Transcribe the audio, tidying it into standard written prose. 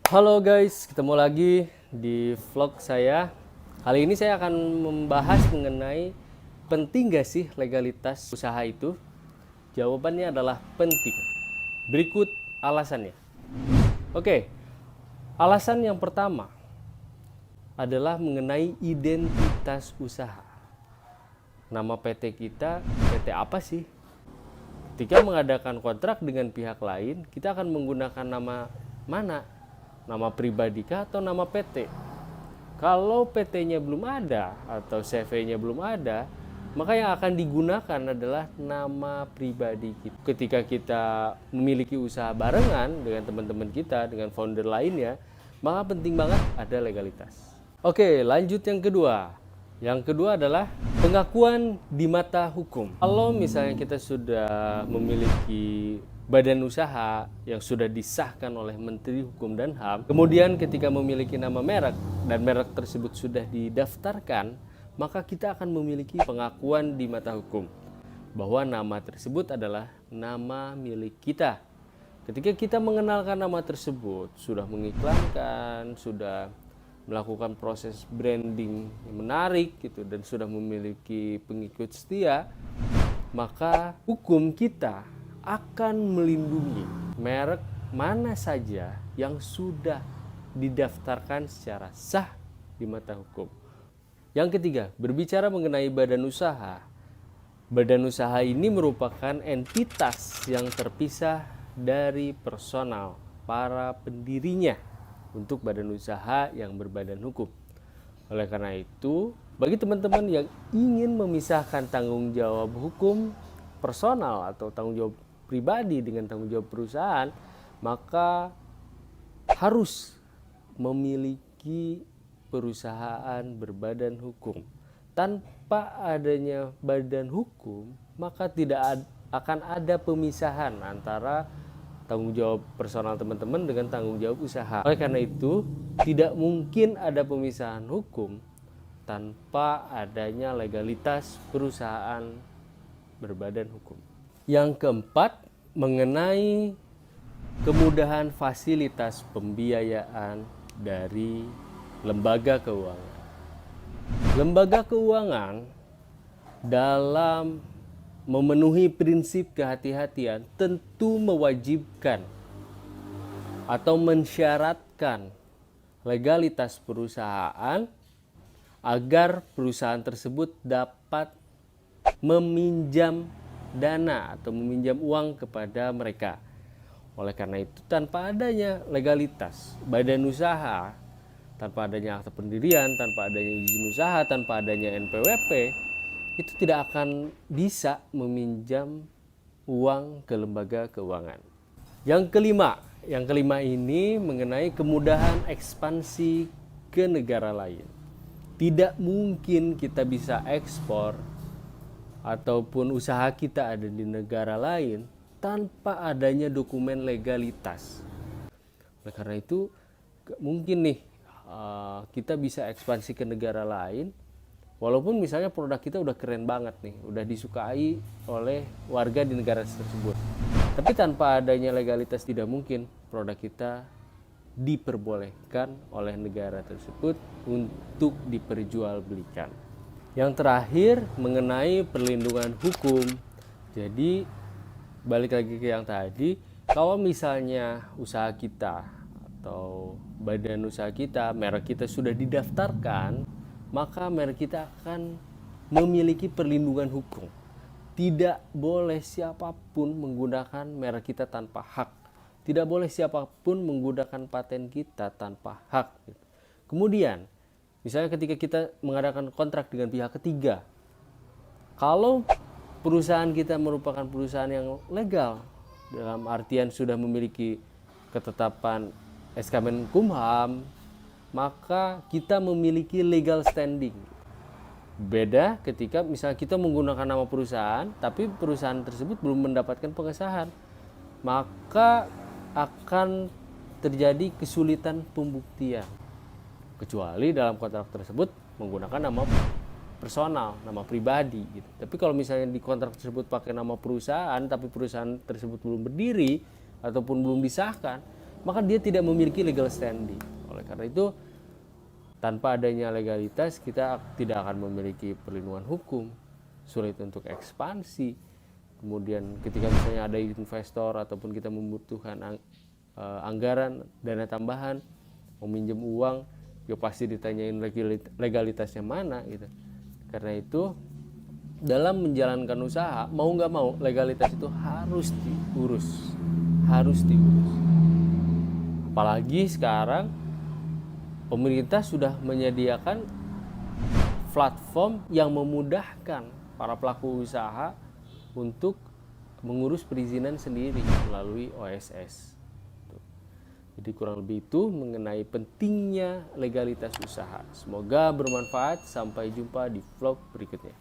Halo guys, ketemu lagi di vlog saya. Kali ini saya akan membahas mengenai penting gak sih legalitas usaha itu? Jawabannya adalah penting. Berikut alasannya. Oke, alasan yang pertama adalah mengenai identitas usaha. Nama PT kita, PT apa sih? Ketika mengadakan kontrak dengan pihak lain, kita akan menggunakan nama mana? Nama pribadi kah atau nama PT? Kalau PT-nya belum ada atau CV-nya belum ada, maka yang akan digunakan adalah nama pribadi kita. Ketika kita memiliki usaha barengan dengan teman-teman kita, dengan founder lainnya, maka penting banget ada legalitas. Oke, lanjut yang kedua. Yang kedua adalah pengakuan di mata hukum. Kalau misalnya kita sudah memiliki badan usaha yang sudah disahkan oleh Menteri Hukum dan HAM, kemudian ketika memiliki nama merek dan merek tersebut sudah didaftarkan, maka kita akan memiliki pengakuan di mata hukum bahwa nama tersebut adalah nama milik kita. Ketika kita mengenalkan nama tersebut, sudah mengiklankan, sudah melakukan proses branding yang menarik gitu dan sudah memiliki pengikut setia, maka hukum kita akan melindungi merek mana saja yang sudah didaftarkan secara sah di mata hukum. Yang ketiga, berbicara mengenai badan usaha. Badan usaha ini merupakan entitas yang terpisah dari personal para pendirinya untuk badan usaha yang berbadan hukum. Oleh karena itu, bagi teman-teman yang ingin memisahkan tanggung jawab hukum personal atau tanggung jawab pribadi dengan tanggung jawab perusahaan, maka harus memiliki perusahaan berbadan hukum. Tanpa adanya badan hukum, maka tidak akan ada pemisahan antara tanggung jawab personal teman-teman dengan tanggung jawab usaha. Oleh karena itu, tidak mungkin ada pemisahan hukum tanpa adanya legalitas perusahaan berbadan hukum. Yang keempat, mengenai kemudahan fasilitas pembiayaan dari lembaga keuangan. Lembaga keuangan dalam memenuhi prinsip kehati-hatian tentu mewajibkan atau mensyaratkan legalitas perusahaan agar perusahaan tersebut dapat meminjam dana atau meminjam uang kepada mereka. Oleh karena itu, tanpa adanya legalitas badan usaha, tanpa adanya akta pendirian, tanpa adanya izin usaha, tanpa adanya NPWP, itu tidak akan bisa meminjam uang ke lembaga keuangan. Yang kelima ini mengenai kemudahan ekspansi ke negara lain. Tidak mungkin kita bisa ekspor ataupun usaha kita ada di negara lain tanpa adanya dokumen legalitas. Oleh karena itu, mungkin nih kita bisa ekspansi ke negara lain walaupun misalnya produk kita udah keren banget nih, udah disukai oleh warga di negara tersebut. Tapi tanpa adanya legalitas tidak mungkin produk kita diperbolehkan oleh negara tersebut untuk diperjualbelikan. Yang terakhir mengenai perlindungan hukum. Jadi balik lagi ke yang tadi, kalau misalnya usaha kita atau badan usaha kita, merek kita sudah didaftarkan, maka merek kita akan memiliki perlindungan hukum. Tidak boleh siapapun menggunakan merek kita tanpa hak. Tidak boleh siapapun menggunakan paten kita tanpa hak. Kemudian, misalnya ketika kita mengadakan kontrak dengan pihak ketiga, kalau perusahaan kita merupakan perusahaan yang legal, dalam artian sudah memiliki ketetapan SK Menkumham, maka kita memiliki legal standing. Beda ketika misalnya kita menggunakan nama perusahaan, tapi perusahaan tersebut belum mendapatkan pengesahan, maka akan terjadi kesulitan pembuktian. Kecuali dalam kontrak tersebut menggunakan nama personal, nama pribadi gitu. Tapi kalau misalnya di kontrak tersebut pakai nama perusahaan, tapi perusahaan tersebut belum berdiri ataupun belum disahkan, maka dia tidak memiliki legal standing. Oleh karena itu, tanpa adanya legalitas, kita tidak akan memiliki perlindungan hukum, sulit untuk ekspansi. Kemudian ketika misalnya ada investor ataupun kita membutuhkan anggaran, dana tambahan, meminjam uang, ya pasti ditanyain legalitasnya mana gitu. Karena itu dalam menjalankan usaha, mau nggak mau legalitas itu harus diurus. Apalagi sekarang pemerintah sudah menyediakan platform yang memudahkan para pelaku usaha untuk mengurus perizinan sendiri melalui OSS. Jadi kurang lebih itu mengenai pentingnya legalitas usaha. Semoga bermanfaat. Sampai jumpa di vlog berikutnya.